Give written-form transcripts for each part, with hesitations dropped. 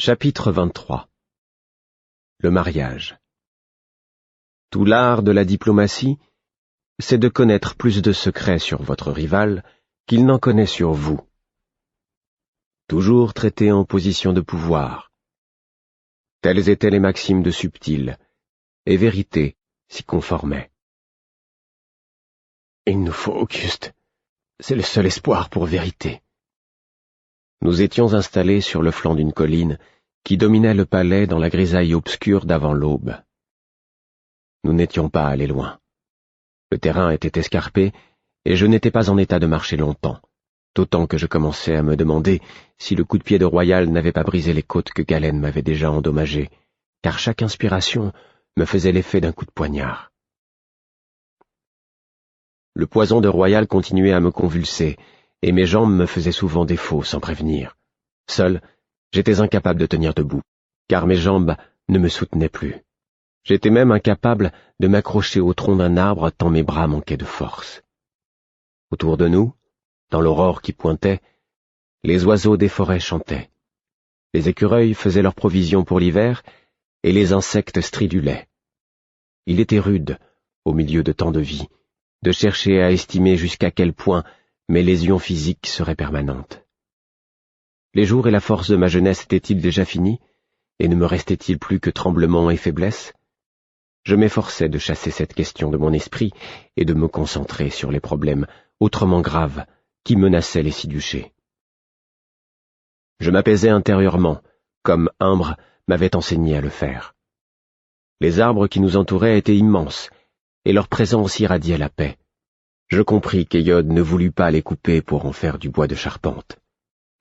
Chapitre 23. Le mariage. Tout l'art de la diplomatie, c'est de connaître plus de secrets sur votre rival qu'il n'en connaît sur vous. Toujours traité en position de pouvoir. Telles étaient les maximes de Subtil, et Vérité s'y conformait. « Il nous faut Auguste. C'est le seul espoir pour Vérité. » Nous étions installés sur le flanc d'une colline qui dominait le palais dans la grisaille obscure d'avant l'aube. Nous n'étions pas allés loin. Le terrain était escarpé et je n'étais pas en état de marcher longtemps, d'autant que je commençais à me demander si le coup de pied de Royal n'avait pas brisé les côtes que Galen m'avait déjà endommagées, car chaque inspiration me faisait l'effet d'un coup de poignard. Le poison de Royal continuait à me convulser, et mes jambes me faisaient souvent défaut sans prévenir. Seul, j'étais incapable de tenir debout, car mes jambes ne me soutenaient plus. J'étais même incapable de m'accrocher au tronc d'un arbre tant mes bras manquaient de force. Autour de nous, dans l'aurore qui pointait, les oiseaux des forêts chantaient. Les écureuils faisaient leurs provisions pour l'hiver, et les insectes stridulaient. Il était rude, au milieu de tant de vie, de chercher à estimer jusqu'à quel point mes lésions physiques seraient permanentes. Les jours et la force de ma jeunesse étaient-ils déjà finis, et ne me restait-il plus que tremblement et faiblesse? Je m'efforçais de chasser cette question de mon esprit et de me concentrer sur les problèmes autrement graves qui menaçaient les Siduchés. Je m'apaisais intérieurement, comme Imbre m'avait enseigné à le faire. Les arbres qui nous entouraient étaient immenses, et leur présence irradiait la paix. Je compris qu'Eyod ne voulut pas les couper pour en faire du bois de charpente.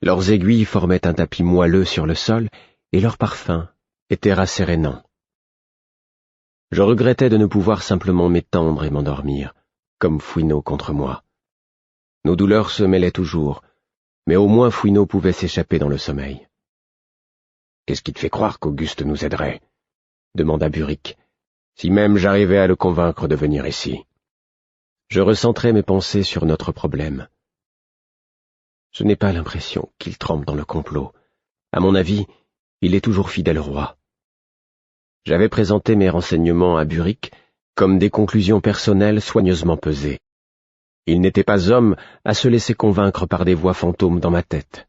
Leurs aiguilles formaient un tapis moelleux sur le sol, et leur parfum était rassérénant. Je regrettais de ne pouvoir simplement m'étendre et m'endormir, comme Fouineau contre moi. Nos douleurs se mêlaient toujours, mais au moins Fouineau pouvait s'échapper dans le sommeil. « Qu'est-ce qui te fait croire qu'Auguste nous aiderait ?» demanda Buric, « si même j'arrivais à le convaincre de venir ici. » Je recentrais mes pensées sur notre problème. Je n'ai pas l'impression qu'il trempe dans le complot. À mon avis, il est toujours fidèle au roi. J'avais présenté mes renseignements à Buric comme des conclusions personnelles soigneusement pesées. Il n'était pas homme à se laisser convaincre par des voix fantômes dans ma tête.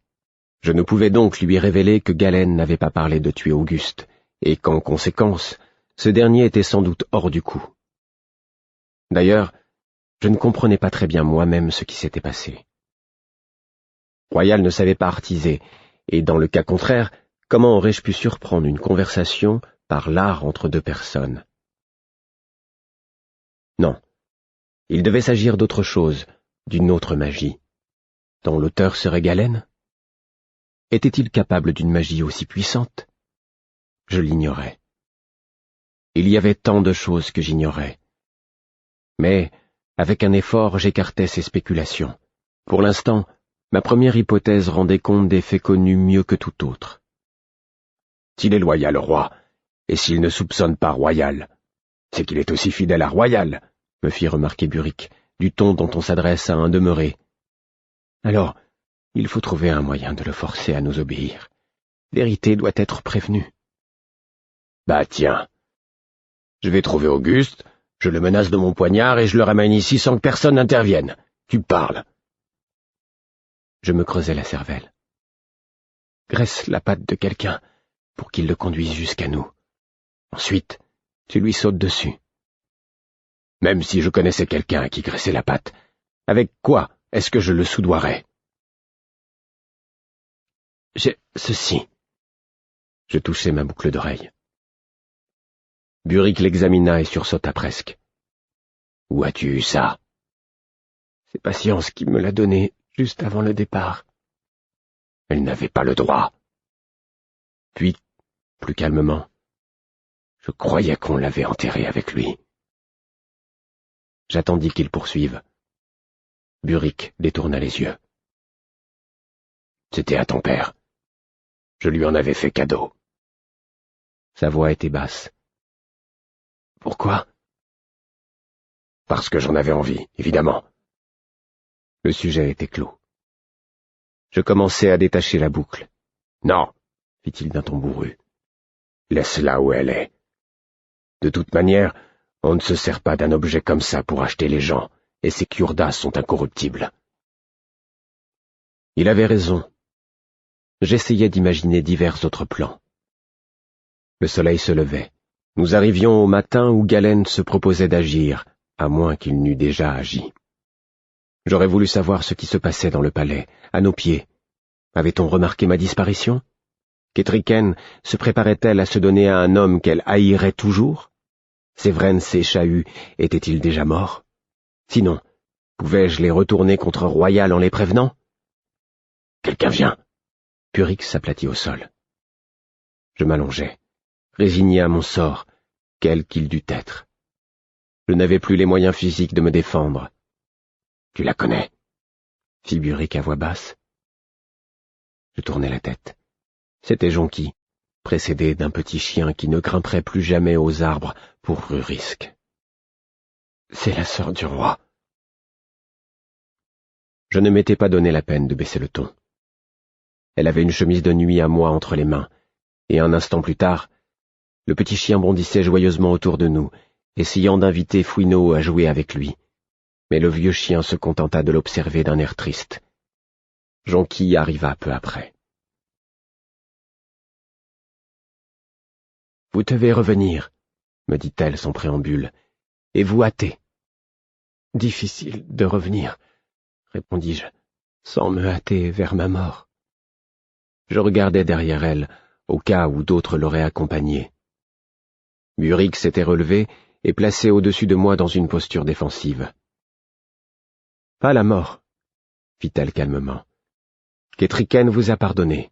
Je ne pouvais donc lui révéler que Galen n'avait pas parlé de tuer Auguste, et qu'en conséquence, ce dernier était sans doute hors du coup. D'ailleurs, je ne comprenais pas très bien moi-même ce qui s'était passé. Royal ne savait pas artiser, et dans le cas contraire, comment aurais-je pu surprendre une conversation par l'art entre deux personnes? Non, il devait s'agir d'autre chose, d'une autre magie, dont l'auteur serait Galen. Était-il capable d'une magie aussi puissante? Je l'ignorais. Il y avait tant de choses que j'ignorais. Mais, avec un effort, j'écartais ces spéculations. Pour l'instant, ma première hypothèse rendait compte des faits connus mieux que tout autre. S'il est loyal au roi, et s'il ne soupçonne pas Royal, c'est qu'il est aussi fidèle à Royal, me fit remarquer Buric, du ton dont on s'adresse à un demeuré. Alors, il faut trouver un moyen de le forcer à nous obéir. Vérité doit être prévenue. Bah tiens, je vais trouver Auguste, je le menace de mon poignard et je le ramène ici sans que personne n'intervienne. Tu parles. Je me creusais la cervelle. Graisse la patte de quelqu'un pour qu'il le conduise jusqu'à nous. Ensuite, tu lui sautes dessus. Même si je connaissais quelqu'un qui graissait la patte, avec quoi est-ce que je le soudoierais? J'ai ceci. Je touchai ma boucle d'oreille. Buric l'examina et sursauta presque. Où as-tu eu ça? C'est Patience qui me l'a donné juste avant le départ. Elle n'avait pas le droit. Puis, plus calmement, je croyais qu'on l'avait enterré avec lui. J'attendis qu'il poursuive. Buric détourna les yeux. C'était à ton père. Je lui en avais fait cadeau. Sa voix était basse. Pourquoi? Parce que j'en avais envie, évidemment. Le sujet était clos. Je commençais à détacher la boucle. Non, fit-il d'un ton bourru. Laisse-la où elle est. De toute manière, on ne se sert pas d'un objet comme ça pour acheter les gens, et ces Kurdas sont incorruptibles. Il avait raison. J'essayais d'imaginer divers autres plans. Le soleil se levait. Nous arrivions au matin où Galen se proposait d'agir, à moins qu'il n'eût déjà agi. J'aurais voulu savoir ce qui se passait dans le palais, à nos pieds. Avait-on remarqué ma disparition? Ketriken se préparait-elle à se donner à un homme qu'elle haïrait toujours? Sévrens et Chahut étaient-ils déjà morts? Sinon, pouvais-je les retourner contre Royal en les prévenant? Quelqu'un vient! Buric s'aplatit au sol. Je m'allongeai, résigné à mon sort, quel qu'il dût être. Je n'avais plus les moyens physiques de me défendre. Tu la connais? Fit Buric à voix basse. Je tournai la tête. C'était Jonquille, précédé d'un petit chien qui ne grimperait plus jamais aux arbres pour Rurisque. C'est la sœur du roi. Je ne m'étais pas donné la peine de baisser le ton. Elle avait une chemise de nuit à moi entre les mains, et un instant plus tard, le petit chien bondissait joyeusement autour de nous, essayant d'inviter Fouineau à jouer avec lui. Mais le vieux chien se contenta de l'observer d'un air triste. Jonquille arriva peu après. « Vous devez revenir, » me dit-elle sans préambule, « et vous hâter. »« Difficile de revenir, » répondis-je, sans me hâter vers ma mort. Je regardais derrière elle, au cas où d'autres l'auraient accompagnée. Buric s'était relevé et placé au-dessus de moi dans une posture défensive. « Pas la mort, » fit-elle calmement. « Ketriken vous a pardonné.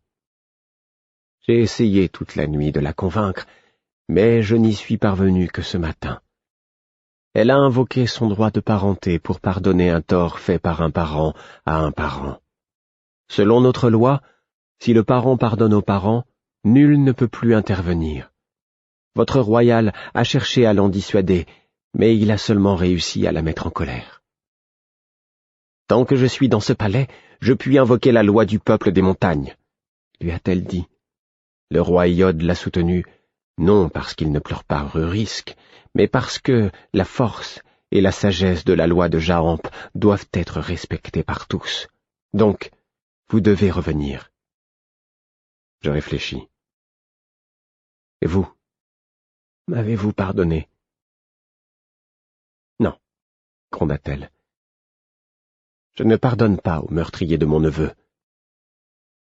J'ai essayé toute la nuit de la convaincre, mais je n'y suis parvenu que ce matin. Elle a invoqué son droit de parenté pour pardonner un tort fait par un parent à un parent. Selon notre loi, si le parent pardonne aux parents, nul ne peut plus intervenir. Votre royal a cherché à l'en dissuader, mais il a seulement réussi à la mettre en colère. Tant que je suis dans ce palais, je puis invoquer la loi du peuple des montagnes, lui a-t-elle dit. Le roi Iode l'a soutenu, non parce qu'il ne pleure pas Rurisque, mais parce que la force et la sagesse de la loi de Jaamp doivent être respectées par tous. Donc, vous devez revenir. Je réfléchis. Et vous? M'avez-vous pardonné? Non, gronda-t-elle. Je ne pardonne pas au meurtrier de mon neveu.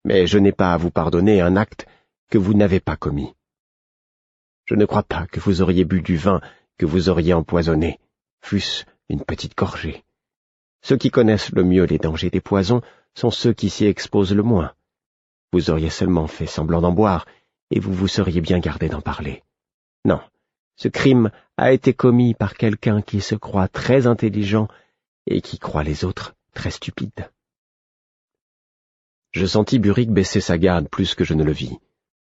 Mais je n'ai pas à vous pardonner un acte que vous n'avez pas commis. Je ne crois pas que vous auriez bu du vin que vous auriez empoisonné, fût-ce une petite gorgée. Ceux qui connaissent le mieux les dangers des poisons sont ceux qui s'y exposent le moins. Vous auriez seulement fait semblant d'en boire, et vous vous seriez bien gardé d'en parler. Non, ce crime a été commis par quelqu'un qui se croit très intelligent et qui croit les autres très stupides. Je sentis Buric baisser sa garde plus que je ne le vis,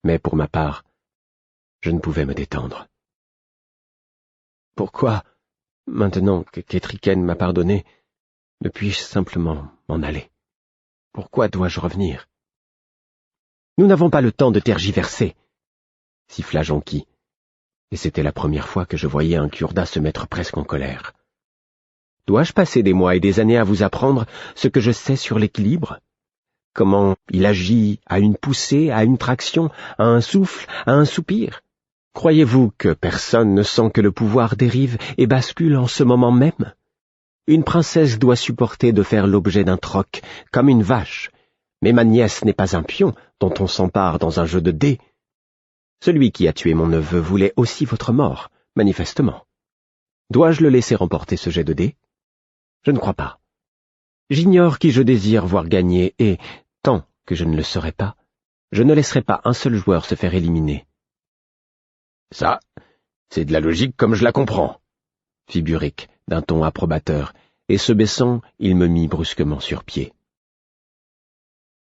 mais pour ma part, je ne pouvais me détendre. Pourquoi, maintenant que Ketriken m'a pardonné, ne puis-je simplement m'en aller? Pourquoi dois-je revenir? Nous n'avons pas le temps de tergiverser, siffla Jonquille, et c'était la première fois que je voyais un Kurda se mettre presque en colère. Dois-je passer des mois et des années à vous apprendre ce que je sais sur l'équilibre? Comment il agit à une poussée, à une traction, à un souffle, à un soupir? Croyez-vous que personne ne sent que le pouvoir dérive et bascule en ce moment même? Une princesse doit supporter de faire l'objet d'un troc, comme une vache, mais ma nièce n'est pas un pion dont on s'empare dans un jeu de dés. Celui qui a tué mon neveu voulait aussi votre mort, manifestement. Dois-je le laisser remporter ce jet de dés? Je ne crois pas. J'ignore qui je désire voir gagner et, tant que je ne le saurai pas, je ne laisserai pas un seul joueur se faire éliminer. Ça, c'est de la logique comme je la comprends, fit Buric d'un ton approbateur, et se baissant, il me mit brusquement sur pied.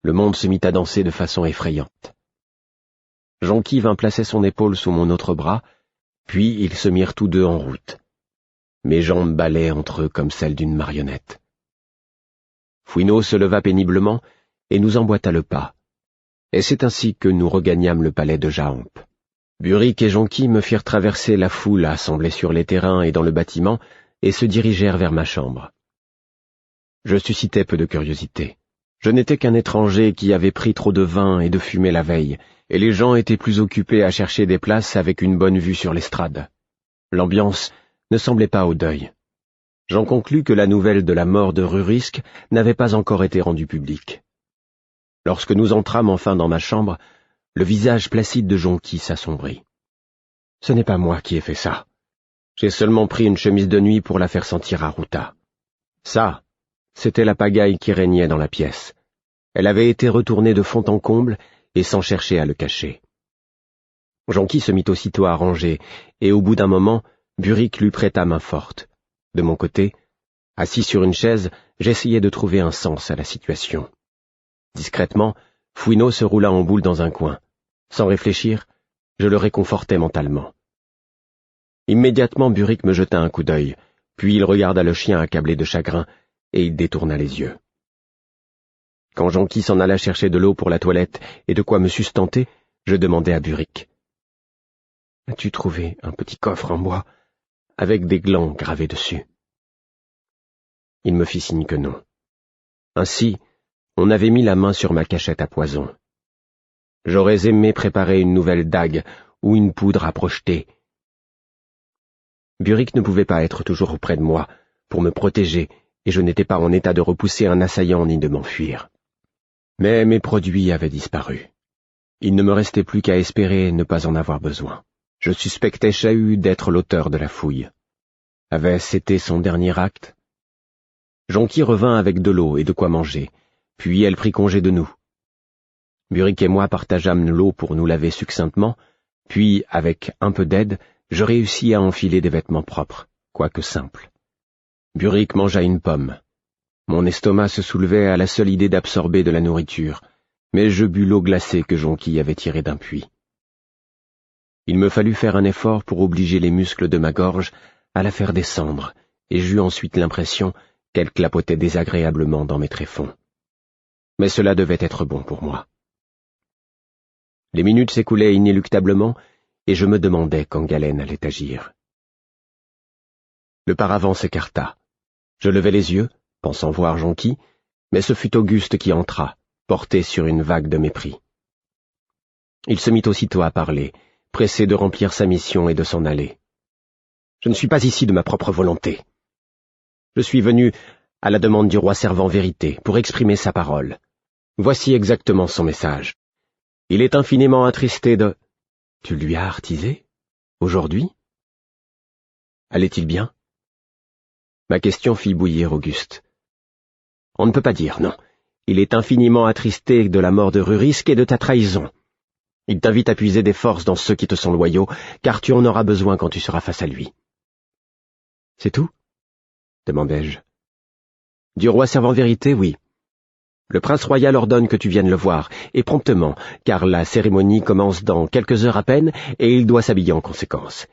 Le monde se mit à danser de façon effrayante. Jonquille vint placer son épaule sous mon autre bras, puis ils se mirent tous deux en route. Mes jambes ballaient entre eux comme celles d'une marionnette. Fouineau se leva péniblement et nous emboîta le pas. et c'est ainsi que nous regagnâmes le palais de Jaamp. Buric et Jonquille me firent traverser la foule assemblée sur les terrains et dans le bâtiment, et se dirigèrent vers ma chambre. Je suscitais peu de curiosité. Je n'étais qu'un étranger qui avait pris trop de vin et de fumée la veille, et les gens étaient plus occupés à chercher des places avec une bonne vue sur l'estrade. L'ambiance ne semblait pas au deuil. J'en conclus que la nouvelle de la mort de Rurisque n'avait pas encore été rendue publique. Lorsque nous entrâmes enfin dans ma chambre, le visage placide de Jonquille s'assombrit. « Ce n'est pas moi qui ai fait ça. J'ai seulement pris une chemise de nuit pour la faire sentir à Routa. » Ça, c'était la pagaille qui régnait dans la pièce. Elle avait été retournée de fond en comble et sans chercher à le cacher. Jonquille se mit aussitôt à ranger, et au bout d'un moment, Buric lui prêta main forte. De mon côté, assis sur une chaise, j'essayais de trouver un sens à la situation. Discrètement, Fouineau se roula en boule dans un coin. Sans réfléchir, je le réconfortai mentalement. Immédiatement, Buric me jeta un coup d'œil, puis il regarda le chien accablé de chagrin, et il détourna les yeux. Quand Jonquille s'en alla chercher de l'eau pour la toilette et de quoi me sustenter, je demandai à Buric. « As-tu trouvé un petit coffre en bois, avec des glands gravés dessus ?» Il me fit signe que non. Ainsi, on avait mis la main sur ma cachette à poison. J'aurais aimé préparer une nouvelle dague ou une poudre à projeter. Buric ne pouvait pas être toujours auprès de moi pour me protéger, et je n'étais pas en état de repousser un assaillant ni de m'enfuir. Mais mes produits avaient disparu. Il ne me restait plus qu'à espérer ne pas en avoir besoin. Je suspectais Chahut d'être l'auteur de la fouille. Avait-ce été son dernier acte? Jonquille revint avec de l'eau et de quoi manger, puis elle prit congé de nous. Buric et moi partageâmes l'eau pour nous laver succinctement, puis, avec un peu d'aide, je réussis à enfiler des vêtements propres, quoique simples. Buric mangea une pomme. Mon estomac se soulevait à la seule idée d'absorber de la nourriture, mais je bus l'eau glacée que Jonquille avait tirée d'un puits. Il me fallut faire un effort pour obliger les muscles de ma gorge à la faire descendre, et j'eus ensuite l'impression qu'elle clapotait désagréablement dans mes tréfonds. Mais cela devait être bon pour moi. Les minutes s'écoulaient inéluctablement, et je me demandais quand Galène allait agir. Le paravent s'écarta. Je levai les yeux, pensant voir Jonquille, mais ce fut Auguste qui entra, porté sur une vague de mépris. Il se mit aussitôt à parler, pressé de remplir sa mission et de s'en aller. « Je ne suis pas ici de ma propre volonté. Je suis venu à la demande du roi servant vérité pour exprimer sa parole. Voici exactement son message. Il est infiniment attristé de... » « Tu lui as artisé? Aujourd'hui? Allait-il bien? » Ma question fit bouillir Auguste. « On ne peut pas dire, non. Il est infiniment attristé de la mort de Rurisque et de ta trahison. Il t'invite à puiser des forces dans ceux qui te sont loyaux, car tu en auras besoin quand tu seras face à lui. »« C'est tout? » demandai-je. « Du roi servant vérité, oui. Le prince royal ordonne que tu viennes le voir, et promptement, car la cérémonie commence dans quelques heures à peine, et il doit s'habiller en conséquence.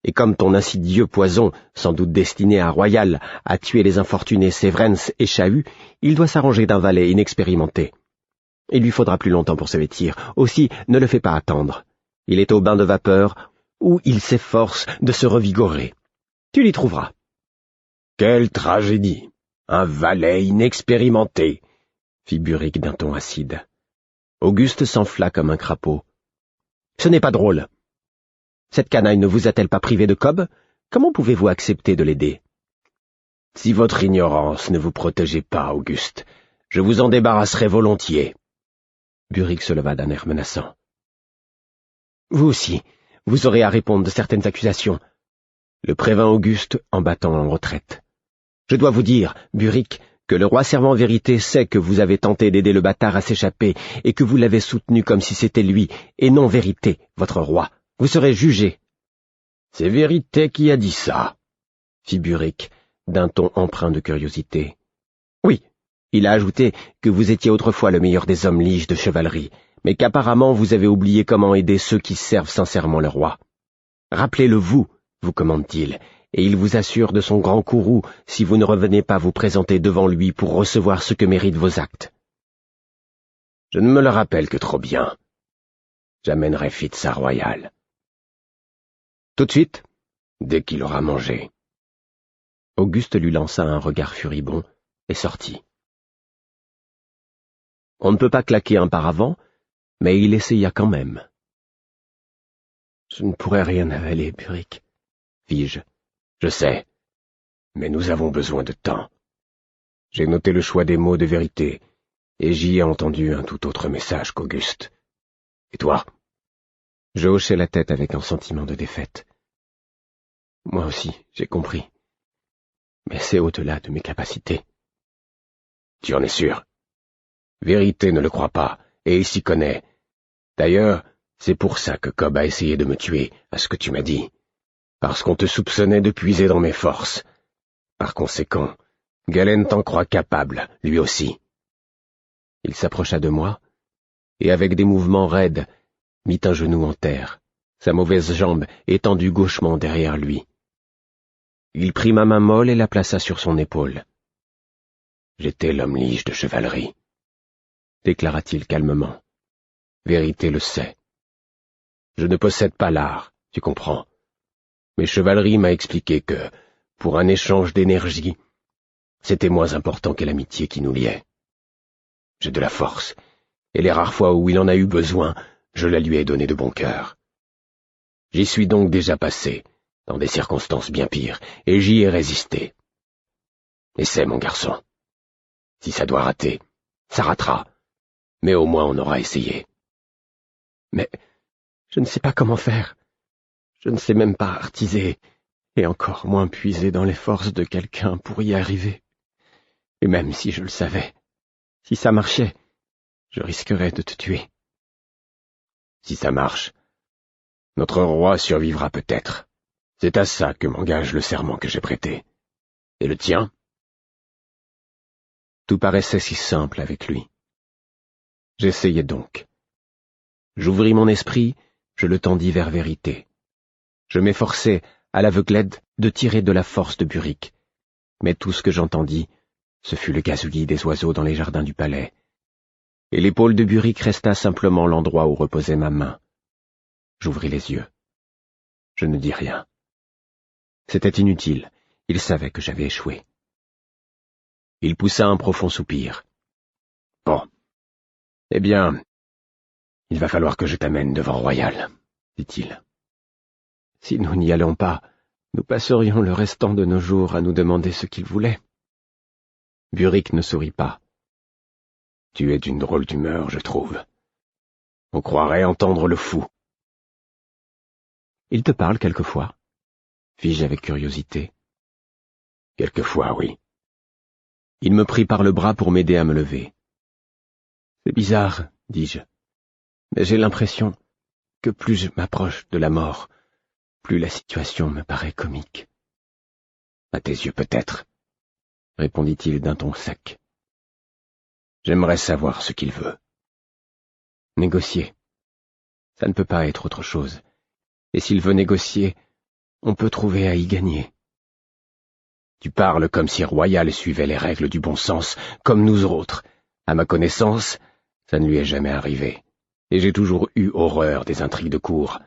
Et comme ton insidieux poison, sans doute destiné à Royal, a tué les infortunés Sévrens et Chahut, il doit s'arranger d'un valet inexpérimenté. Il lui faudra plus longtemps pour se vêtir, aussi ne le fais pas attendre. Il est au bain de vapeur, où il s'efforce de se revigorer. Tu l'y trouveras. » « Quelle tragédie! Un valet inexpérimenté !» fit Buric d'un ton acide. Auguste s'enfla comme un crapaud. « Ce n'est pas drôle. Cette canaille ne vous a-t-elle pas privé de Cobb? Comment pouvez-vous accepter de l'aider? » « Si votre ignorance ne vous protégeait pas, Auguste, je vous en débarrasserais volontiers. » Buric se leva d'un air menaçant. « Vous aussi, vous aurez à répondre de certaines accusations. » Le prévint Auguste en battant en retraite. « Je dois vous dire, Buric, que le roi servant vérité sait que vous avez tenté d'aider le bâtard à s'échapper et que vous l'avez soutenu comme si c'était lui, et non Vérité, votre roi. Vous serez jugé. »« C'est Vérité qui a dit ça, » fit Buric, d'un ton empreint de curiosité. « Oui, il a ajouté que vous étiez autrefois le meilleur des hommes liges de chevalerie, mais qu'apparemment vous avez oublié comment aider ceux qui servent sincèrement le roi. Rappelez-le vous commande-t-il, et il vous assure de son grand courroux si vous ne revenez pas vous présenter devant lui pour recevoir ce que méritent vos actes. » Je ne me le rappelle que trop bien. J'amènerai Fitz à Royal. Tout de suite, dès qu'il aura mangé. Auguste lui lança un regard furibond et sortit. On ne peut pas claquer un paravent, mais il essaya quand même. Je ne pourrais rien avaler, Burick, fis-je. Je sais, mais nous avons besoin de temps. J'ai noté le choix des mots de vérité, et j'y ai entendu un tout autre message qu'Auguste. Et toi? Je hochai la tête avec un sentiment de défaite. Moi aussi, j'ai compris. Mais c'est au-delà de mes capacités. Tu en es sûr? Vérité ne le croit pas, et il s'y connaît. D'ailleurs, c'est pour ça que Cobb a essayé de me tuer, à ce que tu m'as dit. Parce qu'on te soupçonnait de puiser dans mes forces. Par conséquent, Galen t'en croit capable, lui aussi. Il s'approcha de moi, et avec des mouvements raides, mit un genou en terre, sa mauvaise jambe étendue gauchement derrière lui. Il prit ma main molle et la plaça sur son épaule. J'étais l'homme lige de chevalerie, déclara-t-il calmement. Vérité le sait. Je ne possède pas l'art, tu comprends. Mais Chevalerie m'a expliqué que, pour un échange d'énergie, c'était moins important que l'amitié qui nous liait. J'ai de la force, et les rares fois où il en a eu besoin, je la lui ai donnée de bon cœur. J'y suis donc déjà passé, dans des circonstances bien pires, et j'y ai résisté. Essaie, mon garçon. Si ça doit rater, ça ratera, mais au moins on aura essayé. Mais je ne sais pas comment faire. Je ne sais même pas artiser, et encore moins puiser dans les forces de quelqu'un pour y arriver. Et même si je le savais, si ça marchait, je risquerais de te tuer. Si ça marche, notre roi survivra peut-être. C'est à ça que m'engage le serment que j'ai prêté. Et le tien? Tout paraissait si simple avec lui. J'essayais donc. J'ouvris mon esprit, je le tendis vers Vérité. Je m'efforçai, à l'aveuglette, de tirer de la force de Burick. Mais tout ce que j'entendis, ce fut le gazouillis des oiseaux dans les jardins du palais. Et l'épaule de Burick resta simplement l'endroit où reposait ma main. J'ouvris les yeux. Je ne dis rien. C'était inutile, il savait que j'avais échoué. Il poussa un profond soupir. « Bon. Eh bien, il va falloir que je t'amène devant Royal, dit-il. Si nous n'y allons pas, nous passerions le restant de nos jours à nous demander ce qu'il voulait. » Burick ne sourit pas. « Tu es d'une drôle d'humeur, je trouve. On croirait entendre le fou. »« Il te parle quelquefois ?» fis-je avec curiosité. « Quelquefois, oui. » Il me prit par le bras pour m'aider à me lever. « C'est bizarre, dis-je, mais j'ai l'impression que plus je m'approche de la mort, plus la situation me paraît comique. »« À tes yeux peut-être, » répondit-il d'un ton sec. « J'aimerais savoir ce qu'il veut. » Négocier. Ça ne peut pas être autre chose. Et s'il veut négocier, on peut trouver à y gagner. Tu parles comme si Royal suivait les règles du bon sens, comme nous autres. À ma connaissance, ça ne lui est jamais arrivé. Et j'ai toujours eu horreur des intrigues de cour,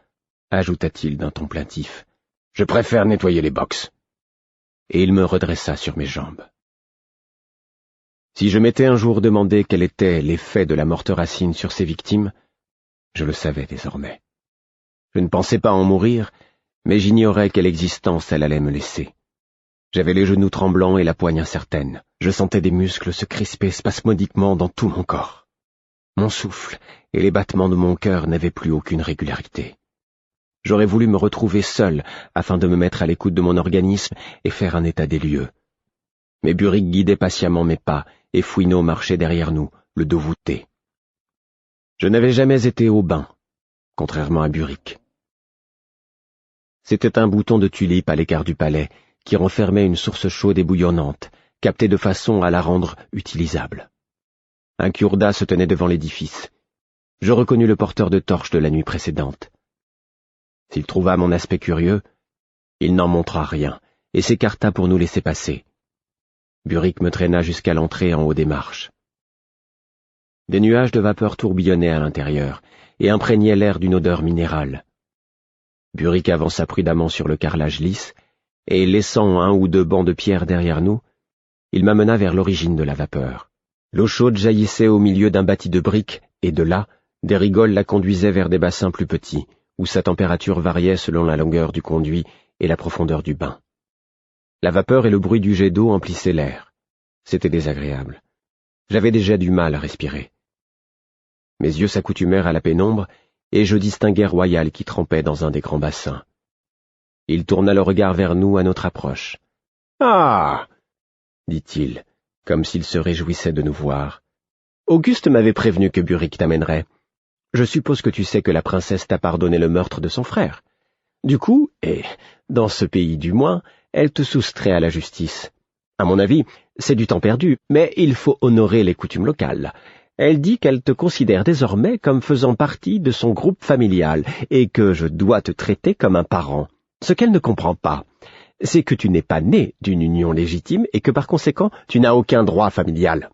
ajouta-t-il d'un ton plaintif. Je préfère nettoyer les box. Et il me redressa sur mes jambes. Si je m'étais un jour demandé quel était l'effet de la morte Racine sur ses victimes, je le savais désormais. Je ne pensais pas en mourir, mais j'ignorais quelle existence elle allait me laisser. J'avais les genoux tremblants et la poigne incertaine. Je sentais des muscles se crisper spasmodiquement dans tout mon corps. Mon souffle et les battements de mon cœur n'avaient plus aucune régularité. J'aurais voulu me retrouver seul afin de me mettre à l'écoute de mon organisme et faire un état des lieux. Mais Burick guidait patiemment mes pas et Fouineau marchait derrière nous, le dos voûté. Je n'avais jamais été au bain, contrairement à Burick. C'était un bouton de tulipe à l'écart du palais qui renfermait une source chaude et bouillonnante, captée de façon à la rendre utilisable. Un cure-dent se tenait devant l'édifice. Je reconnus le porteur de torche de la nuit précédente. S'il trouva mon aspect curieux, il n'en montra rien et s'écarta pour nous laisser passer. Burick me traîna jusqu'à l'entrée en haut des marches. Des nuages de vapeur tourbillonnaient à l'intérieur et imprégnaient l'air d'une odeur minérale. Burick avança prudemment sur le carrelage lisse, et laissant un ou deux bancs de pierre derrière nous, il m'amena vers l'origine de la vapeur. L'eau chaude jaillissait au milieu d'un bâti de briques, et de là, des rigoles la conduisaient vers des bassins plus petits, où sa température variait selon la longueur du conduit et la profondeur du bain. La vapeur et le bruit du jet d'eau emplissaient l'air. C'était désagréable. J'avais déjà du mal à respirer. Mes yeux s'accoutumèrent à la pénombre, et je distinguai Royal qui trempait dans un des grands bassins. Il tourna le regard vers nous à notre approche. « Ah !» dit-il, comme s'il se réjouissait de nous voir. « Auguste m'avait prévenu que Burick t'amènerait. Je suppose que tu sais que la princesse t'a pardonné le meurtre de son frère. Du coup, et dans ce pays du moins, elle te soustrait à la justice. À mon avis, c'est du temps perdu, mais il faut honorer les coutumes locales. Elle dit qu'elle te considère désormais comme faisant partie de son groupe familial et que je dois te traiter comme un parent. Ce qu'elle ne comprend pas, c'est que tu n'es pas né d'une union légitime et que par conséquent, tu n'as aucun droit familial.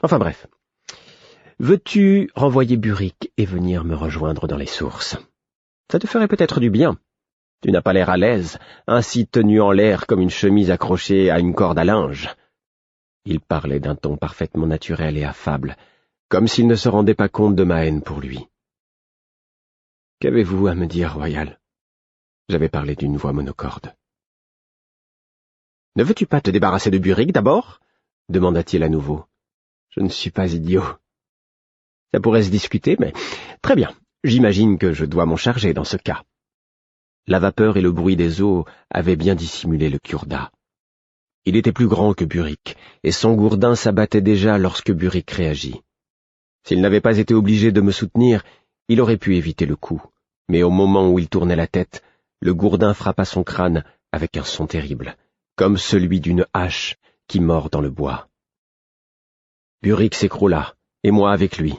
Enfin bref. Veux-tu renvoyer Burick et venir me rejoindre dans les sources? Ça te ferait peut-être du bien. Tu n'as pas l'air à l'aise, ainsi tenu en l'air comme une chemise accrochée à une corde à linge. » Il parlait d'un ton parfaitement naturel et affable, comme s'il ne se rendait pas compte de ma haine pour lui. « Qu'avez-vous à me dire, Royal ?» J'avais parlé d'une voix monocorde. « Ne veux-tu pas te débarrasser de Burick d'abord ?» demanda-t-il à nouveau. « Je ne suis pas idiot. » Ça pourrait se discuter, mais très bien, j'imagine que je dois m'en charger dans ce cas. La vapeur et le bruit des eaux avaient bien dissimulé le Kurda. Il était plus grand que Burick, et son gourdin s'abattait déjà lorsque Burick réagit. S'il n'avait pas été obligé de me soutenir, il aurait pu éviter le coup, mais au moment où il tournait la tête, le gourdin frappa son crâne avec un son terrible, comme celui d'une hache qui mord dans le bois. Burick s'écroula, et moi avec lui.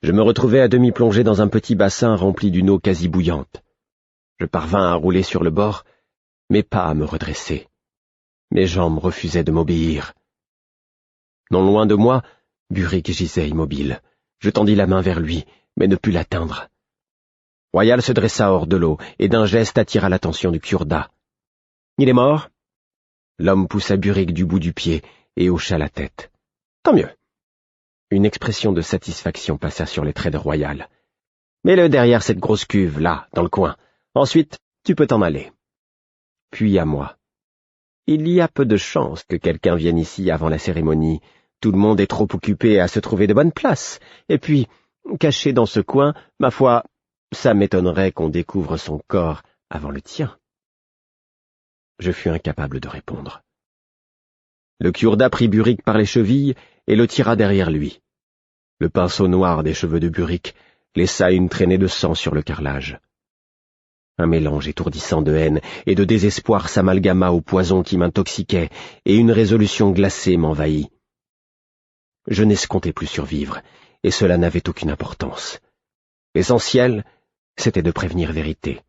Je me retrouvai à demi plongé dans un petit bassin rempli d'une eau quasi bouillante. Je parvins à rouler sur le bord, mais pas à me redresser. Mes jambes refusaient de m'obéir. Non loin de moi, Burick gisait immobile. Je tendis la main vers lui, mais ne pus l'atteindre. Royal se dressa hors de l'eau et d'un geste attira l'attention du Kurda. « Il est mort ?» L'homme poussa Burick du bout du pied et hocha la tête. « Tant mieux. » Une expression de satisfaction passa sur les traits de Royal. « Mets-le derrière cette grosse cuve, là, dans le coin. Ensuite, tu peux t'en aller. » Puis à moi. « Il y a peu de chances que quelqu'un vienne ici avant la cérémonie. Tout le monde est trop occupé à se trouver de bonnes places. Et puis, caché dans ce coin, ma foi, ça m'étonnerait qu'on découvre son corps avant le tien. » Je fus incapable de répondre. Le Kurda prit Burick par les chevilles et le tira derrière lui. Le pinceau noir des cheveux de Burick laissa une traînée de sang sur le carrelage. Un mélange étourdissant de haine et de désespoir s'amalgama au poison qui m'intoxiquait, et une résolution glacée m'envahit. Je n'escomptais plus survivre, et cela n'avait aucune importance. L'essentiel, c'était de prévenir vérité,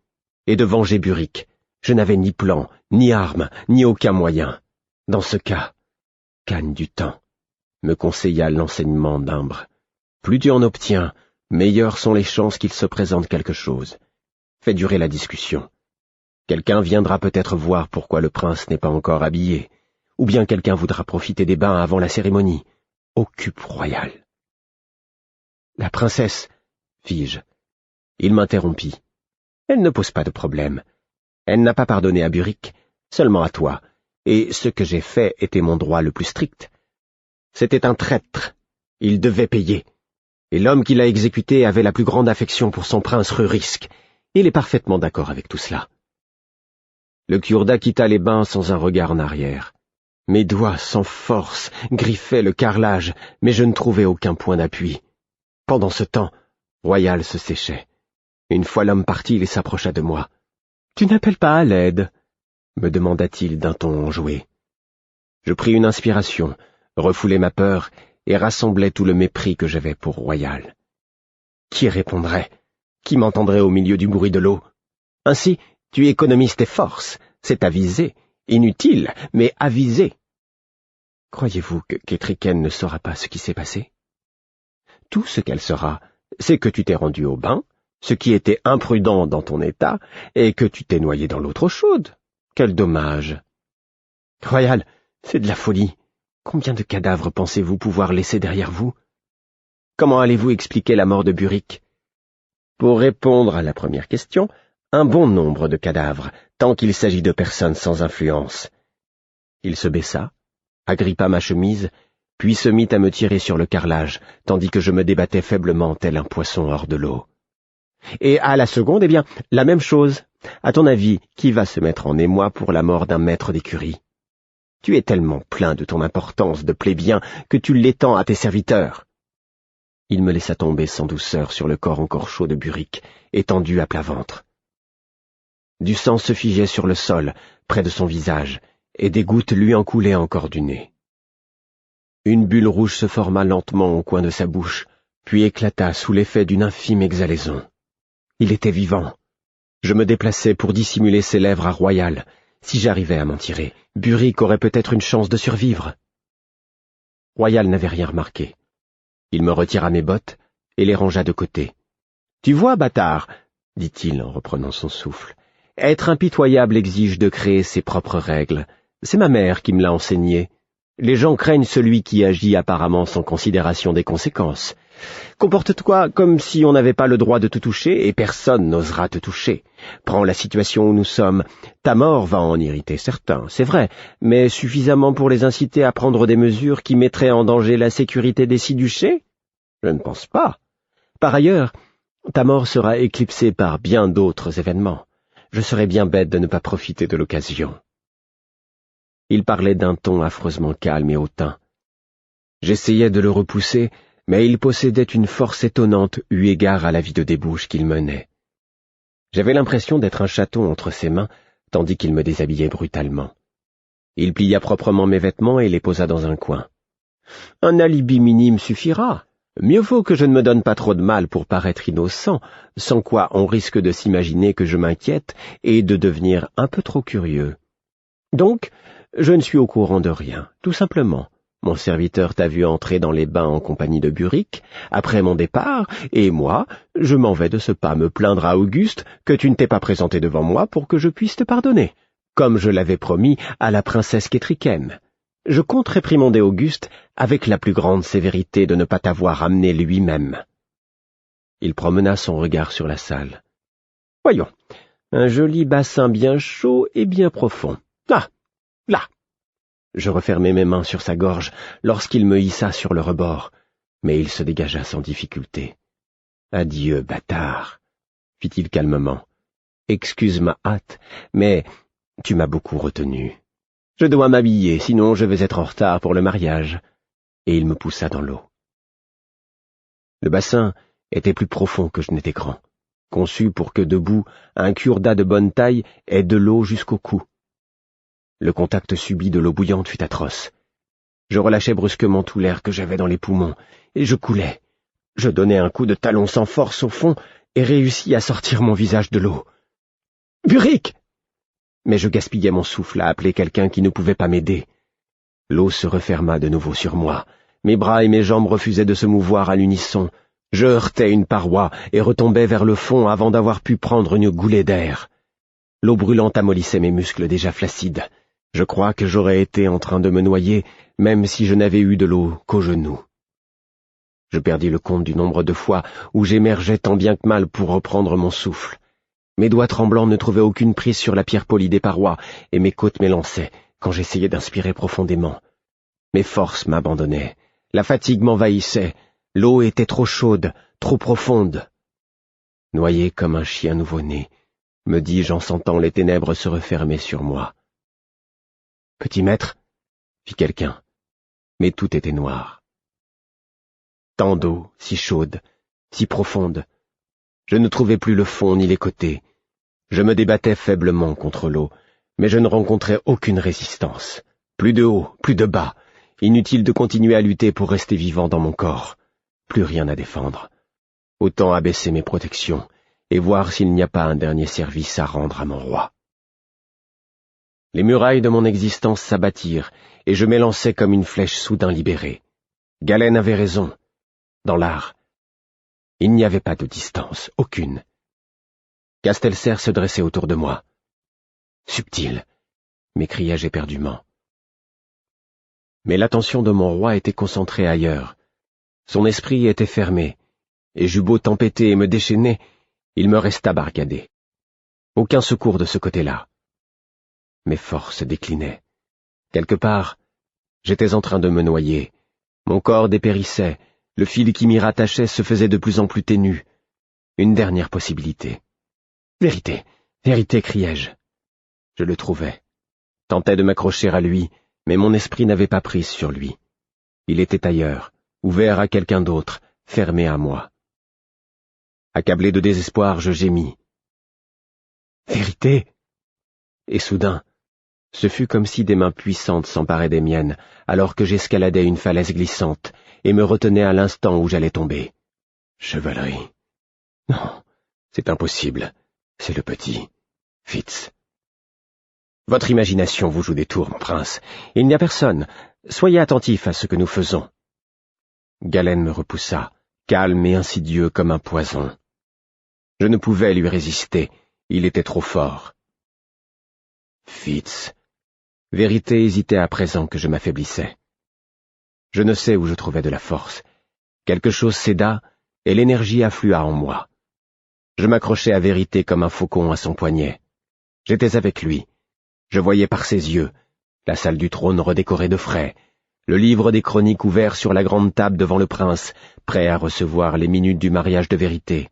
et de venger Burick. Je n'avais ni plan, ni arme, ni aucun moyen. Dans ce cas, gagne du temps, me conseilla l'enseignement d'Imbre. Plus tu en obtiens, meilleures sont les chances qu'il se présente quelque chose. Fais durer la discussion. Quelqu'un viendra peut-être voir pourquoi le prince n'est pas encore habillé, ou bien quelqu'un voudra profiter des bains avant la cérémonie. Occupe Royal. La princesse, fis-je. Il m'interrompit. Elle ne pose pas de problème. Elle n'a pas pardonné à Burick, seulement à toi, et ce que j'ai fait était mon droit le plus strict. C'était un traître. Il devait payer. Et l'homme qui l'a exécuté avait la plus grande affection pour son prince Rurisk. Il est parfaitement d'accord avec tout cela. Le Kurda quitta les bains sans un regard en arrière. Mes doigts, sans force, griffaient le carrelage, mais je ne trouvais aucun point d'appui. Pendant ce temps, Royal se séchait. Une fois l'homme parti, il s'approcha de moi. « Tu n'appelles pas à l'aide ?» me demanda-t-il d'un ton enjoué. Je pris une inspiration, refoulai ma peur et rassemblai tout le mépris que j'avais pour Royal. Qui répondrait ? Qui m'entendrait au milieu du bruit de l'eau? Ainsi, tu économises tes forces, c'est avisé, inutile, mais avisé. Croyez-vous que Ketriken ne saura pas ce qui s'est passé? Tout ce qu'elle saura, c'est que tu t'es rendu au bain, ce qui était imprudent dans ton état, et que tu t'es noyé dans l'eau trop chaude. Quel dommage. Royal, c'est de la folie. Combien de cadavres pensez-vous pouvoir laisser derrière vous? Comment allez-vous expliquer la mort de Burick? Pour répondre à la première question, un bon nombre de cadavres, tant qu'il s'agit de personnes sans influence. Il se baissa, agrippa ma chemise, puis se mit à me tirer sur le carrelage, tandis que je me débattais faiblement tel un poisson hors de l'eau. Et à la seconde, eh bien, la même chose. À ton avis, qui va se mettre en émoi pour la mort d'un maître d'écurie? Tu es tellement plein de ton importance de plébéien que tu l'étends à tes serviteurs. Il me laissa tomber sans douceur sur le corps encore chaud de Burick, étendu à plat ventre. Du sang se figeait sur le sol, près de son visage, et des gouttes lui en coulaient encore du nez. Une bulle rouge se forma lentement au coin de sa bouche, puis éclata sous l'effet d'une infime exhalaison. Il était vivant. Je me déplaçais pour dissimuler ses lèvres à Royal. Si j'arrivais à m'en tirer, Burick aurait peut-être une chance de survivre. Royal n'avait rien remarqué. Il me retira mes bottes et les rangea de côté. « Tu vois, bâtard, dit-il en reprenant son souffle, être impitoyable exige de créer ses propres règles. C'est ma mère qui me l'a enseigné. Les gens craignent celui qui agit apparemment sans considération des conséquences. Comporte-toi comme si on n'avait pas le droit de te toucher et personne n'osera te toucher. Prends la situation où nous sommes. Ta mort va en irriter certains, c'est vrai, mais suffisamment pour les inciter à prendre des mesures qui mettraient en danger la sécurité des six duchés? Je ne pense pas. Par ailleurs, ta mort sera éclipsée par bien d'autres événements. Je serais bien bête de ne pas profiter de l'occasion. Il parlait d'un ton affreusement calme et hautain. J'essayais de le repousser, mais il possédait une force étonnante eu égard à la vie de débauche qu'il menait. J'avais l'impression d'être un chaton entre ses mains, tandis qu'il me déshabillait brutalement. Il plia proprement mes vêtements et les posa dans un coin. Un alibi minime suffira. Mieux vaut que je ne me donne pas trop de mal pour paraître innocent, sans quoi on risque de s'imaginer que je m'inquiète et de devenir un peu trop curieux. Donc, je ne suis au courant de rien, tout simplement. Mon serviteur t'a vu entrer dans les bains en compagnie de Burick, après mon départ, et moi, je m'en vais de ce pas me plaindre à Auguste que tu ne t'es pas présenté devant moi pour que je puisse te pardonner, comme je l'avais promis à la princesse Kétriken. Je compte réprimander Auguste avec la plus grande sévérité de ne pas t'avoir amené lui-même. Il promena son regard sur la salle. Voyons, un joli bassin bien chaud et bien profond. Ah, là. Je refermai mes mains sur sa gorge lorsqu'il me hissa sur le rebord, mais il se dégagea sans difficulté. « Adieu, bâtard !» fit-il calmement. « Excuse ma hâte, mais tu m'as beaucoup retenu. Je dois m'habiller, sinon je vais être en retard pour le mariage. » Et il me poussa dans l'eau. Le bassin était plus profond que je n'étais grand, conçu pour que debout, un kurda de bonne taille ait de l'eau jusqu'au cou. Le contact subit de l'eau bouillante fut atroce. Je relâchai brusquement tout l'air que j'avais dans les poumons, et je coulais. Je donnai un coup de talon sans force au fond, et réussis à sortir mon visage de l'eau. « Burick !» Mais je gaspillais mon souffle à appeler quelqu'un qui ne pouvait pas m'aider. L'eau se referma de nouveau sur moi. Mes bras et mes jambes refusaient de se mouvoir à l'unisson. Je heurtais une paroi et retombais vers le fond avant d'avoir pu prendre une goulée d'air. L'eau brûlante amollissait mes muscles déjà flacides. Je crois que j'aurais été en train de me noyer, même si je n'avais eu de l'eau qu'aux genoux. Je perdis le compte du nombre de fois où j'émergeais tant bien que mal pour reprendre mon souffle. Mes doigts tremblants ne trouvaient aucune prise sur la pierre polie des parois, et mes côtes m'élançaient quand j'essayais d'inspirer profondément. Mes forces m'abandonnaient, la fatigue m'envahissait, l'eau était trop chaude, trop profonde. Noyé comme un chien nouveau-né, me dis-je en sentant les ténèbres se refermer sur moi. « Petit maître » fit quelqu'un, mais tout était noir. Tant d'eau, si chaude, si profonde. Je ne trouvais plus le fond ni les côtés. Je me débattais faiblement contre l'eau, mais je ne rencontrais aucune résistance. Plus de haut, plus de bas. Inutile de continuer à lutter pour rester vivant dans mon corps. Plus rien à défendre. Autant abaisser mes protections et voir s'il n'y a pas un dernier service à rendre à mon roi. Les murailles de mon existence s'abattirent, et je m'élançai comme une flèche soudain libérée. Galène avait raison. Dans l'art, Il n'y avait pas de distance, aucune. Castelcer se dressait autour de moi. « Subtil !» m'écriai-je éperdument. Mais l'attention de mon roi était concentrée ailleurs. Son esprit était fermé, et j'eus beau tempêter et me déchaîner, il me resta barricadé. Aucun secours de ce côté-là. Mes forces déclinaient. Quelque part, j'étais en train de me noyer. Mon corps dépérissait, le fil qui m'y rattachait se faisait de plus en plus ténu. Une dernière possibilité. « Vérité, vérité !» criai-je. Je le trouvais. Tentais de m'accrocher à lui, mais mon esprit n'avait pas prise sur lui. Il était ailleurs, ouvert à quelqu'un d'autre, fermé à moi. Accablé de désespoir, je gémis. « Vérité !» Et soudain, ce fut comme si des mains puissantes s'emparaient des miennes, alors que j'escaladais une falaise glissante, et me retenaient à l'instant où j'allais tomber. Chevalerie. Non, c'est impossible. C'est le petit. Fitz. Votre imagination vous joue des tours, mon prince. Il n'y a personne. Soyez attentif à ce que nous faisons. Galen me repoussa, calme et insidieux comme un poison. Je ne pouvais lui résister. Il était trop fort. Fitz. Vérité hésitait à présent que je m'affaiblissais. Je ne sais où je trouvais de la force. Quelque chose céda, et l'énergie afflua en moi. Je m'accrochais à Vérité comme un faucon à son poignet. J'étais avec lui. Je voyais par ses yeux, la salle du trône redécorée de frais, le livre des chroniques ouvert sur la grande table devant le prince, prêt à recevoir les minutes du mariage de Vérité.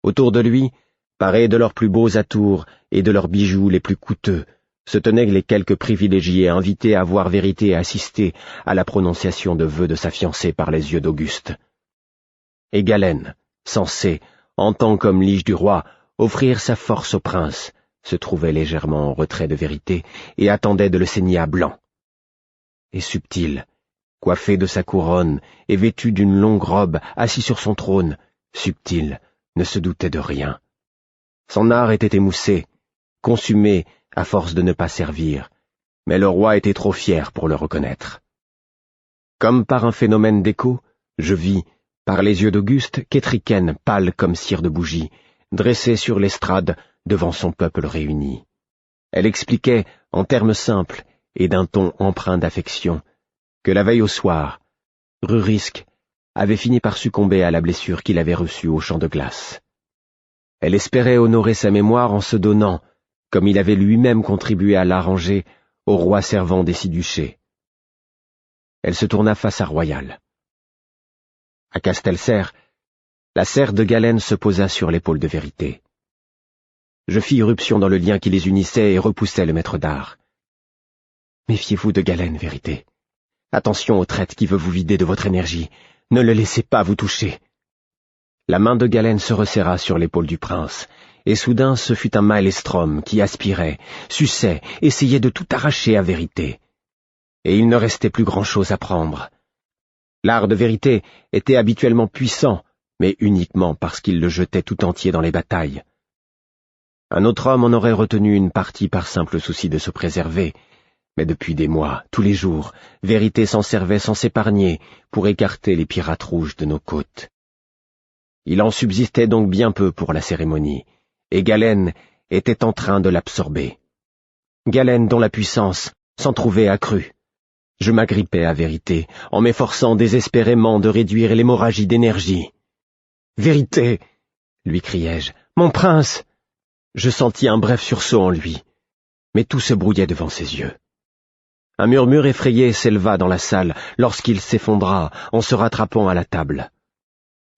Autour de lui, parés de leurs plus beaux atours et de leurs bijoux les plus coûteux, se tenaient les quelques privilégiés invités à voir Vérité assister à la prononciation de vœux de sa fiancée par les yeux d'Auguste. Et Galen, censé, en tant comme lige du roi, offrir sa force au prince, se trouvait légèrement en retrait de Vérité et attendait de le saigner à blanc. Et Subtil, coiffé de sa couronne et vêtu d'une longue robe, assis sur son trône, Subtil ne se doutait de rien. Son art était émoussé, consumé à force de ne pas servir, mais le roi était trop fier pour le reconnaître. Comme par un phénomène d'écho, je vis, par les yeux d'Auguste, qu'Étriquène, pâle comme cire de bougie, dressée sur l'estrade devant son peuple réuni. Elle expliquait, en termes simples et d'un ton empreint d'affection, que la veille au soir, Rurisque avait fini par succomber à la blessure qu'il avait reçue au champ de glace. Elle espérait honorer sa mémoire en se donnant, comme il avait lui-même contribué à l'arranger, au roi servant des six duchés. Elle se tourna face à Royal. À Castelcer, la serre de Galen se posa sur l'épaule de Vérité. Je fis irruption dans le lien qui les unissait et repoussai le maître d'art. Méfiez-vous de Galen, Vérité. Attention au traître qui veut vous vider de votre énergie. Ne le laissez pas vous toucher. La main de Galen se resserra sur l'épaule du prince, et soudain ce fut un maelstrom qui aspirait, suçait, essayait de tout arracher à Vérité. Et il ne restait plus grand-chose à prendre. L'art de Vérité était habituellement puissant, mais uniquement parce qu'il le jetait tout entier dans les batailles. Un autre homme en aurait retenu une partie par simple souci de se préserver, mais depuis des mois, tous les jours, Vérité s'en servait sans s'épargner pour écarter les pirates rouges de nos côtes. Il en subsistait donc bien peu pour la cérémonie, et Galen était en train de l'absorber. Galen dont la puissance s'en trouvait accrue. Je m'agrippais à Vérité, en m'efforçant désespérément de réduire l'hémorragie d'énergie. « Vérité !» lui criai-je. « Mon prince !» Je sentis un bref sursaut en lui, mais tout se brouillait devant ses yeux. Un murmure effrayé s'éleva dans la salle lorsqu'il s'effondra en se rattrapant à la table.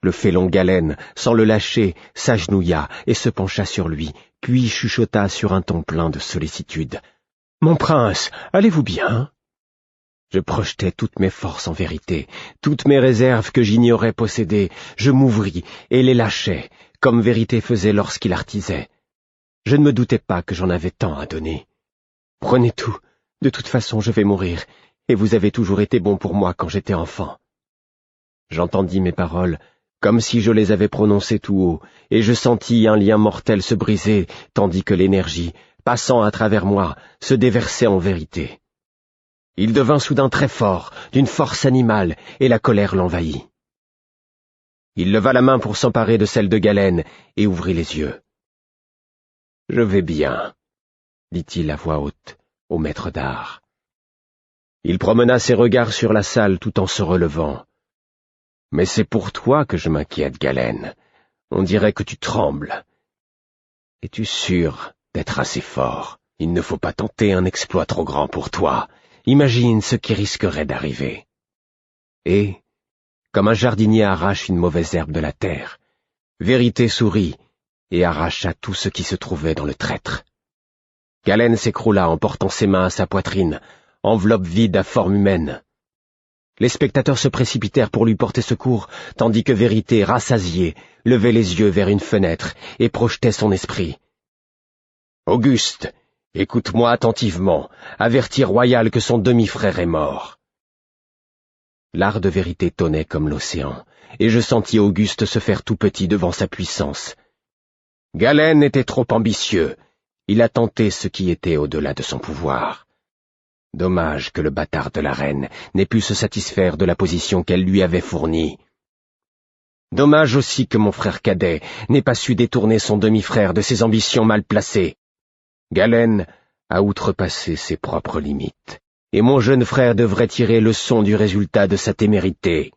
Le félon Galen, sans le lâcher, s'agenouilla et se pencha sur lui, puis chuchota sur un ton plein de sollicitude. « Mon prince, allez-vous bien ?» Je projetai toutes mes forces en Vérité, toutes mes réserves que j'ignorais posséder, je m'ouvris et les lâchai, comme Vérité faisait lorsqu'il artisait. Je ne me doutais pas que j'en avais tant à donner. « Prenez tout, de toute façon je vais mourir, et vous avez toujours été bon pour moi quand j'étais enfant. » J'entendis mes paroles, comme si je les avais prononcées tout haut, et je sentis un lien mortel se briser, tandis que l'énergie, passant à travers moi, se déversait en Vérité. Il devint soudain très fort, d'une force animale, et la colère l'envahit. Il leva la main pour s'emparer de celle de Galène et ouvrit les yeux. « Je vais bien, » dit-il à voix haute au maître d'art. Il promena ses regards sur la salle tout en se relevant. « Mais c'est pour toi que je m'inquiète, Galène. On dirait que tu trembles. Es-tu sûr d'être assez fort? Il ne faut pas tenter un exploit trop grand pour toi. Imagine ce qui risquerait d'arriver. » Et, comme un jardinier arrache une mauvaise herbe de la terre, Vérité sourit et arracha tout ce qui se trouvait dans le trètre. Galène s'écroula en portant ses mains à sa poitrine, enveloppe vide à forme humaine. Les spectateurs se précipitèrent pour lui porter secours, tandis que Vérité, rassasiée, levait les yeux vers une fenêtre et projetait son esprit. « Auguste, écoute-moi attentivement, avertis Royal que son demi-frère est mort. » L'art de Vérité tonnait comme l'océan, et je sentis Auguste se faire tout petit devant sa puissance. Galène était trop ambitieux. Il a tenté ce qui était au-delà de son pouvoir. Dommage que le bâtard de la reine n'ait pu se satisfaire de la position qu'elle lui avait fournie. Dommage aussi que mon frère cadet n'ait pas su détourner son demi-frère de ses ambitions mal placées. Galène a outrepassé ses propres limites, et mon jeune frère devrait tirer leçon du résultat de sa témérité.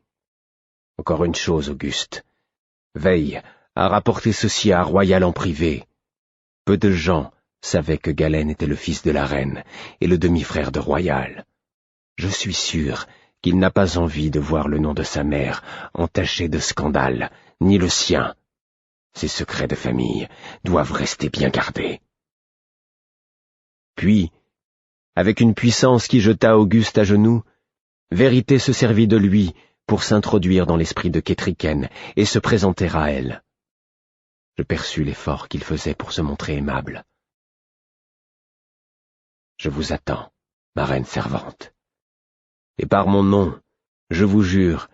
Encore une chose, Auguste. Veille à rapporter ceci à Royal en privé. Peu de gens savaient que Galène était le fils de la reine et le demi-frère de Royal. Je suis sûr qu'il n'a pas envie de voir le nom de sa mère entaché de scandale, ni le sien. Ses secrets de famille doivent rester bien gardés. Puis, avec une puissance qui jeta Auguste à genoux, Vérité se servit de lui pour s'introduire dans l'esprit de Kétriken et se présenter à elle. Je perçus l'effort qu'il faisait pour se montrer aimable. « Je vous attends, ma reine servante. Et par mon nom, je vous jure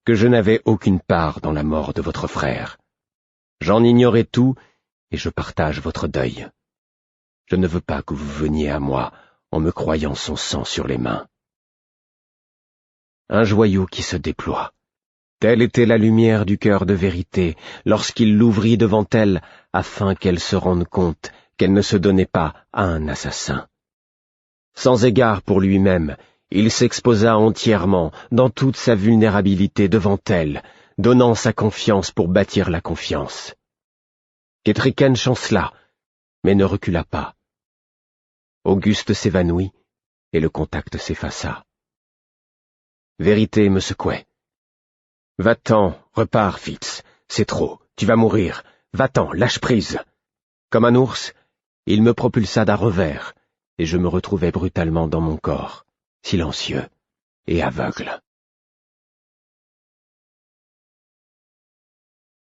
que je n'avais aucune part dans la mort de votre frère. J'en ignorais tout et je partage votre deuil. Je ne veux pas que vous veniez à moi en me croyant son sang sur les mains. » Un joyau qui se déploie. Telle était la lumière du cœur de Vérité lorsqu'il l'ouvrit devant elle afin qu'elle se rende compte qu'elle ne se donnait pas à un assassin. Sans égard pour lui-même, il s'exposa entièrement dans toute sa vulnérabilité devant elle, donnant sa confiance pour bâtir la confiance. Kétriken chancela, mais ne recula pas. Auguste s'évanouit et le contact s'effaça. Vérité me secouait. « Va-t'en, repars, Fitz, c'est trop, tu vas mourir, va-t'en, lâche prise. » Comme un ours, il me propulsa d'un revers, et je me retrouvai brutalement dans mon corps, silencieux et aveugle.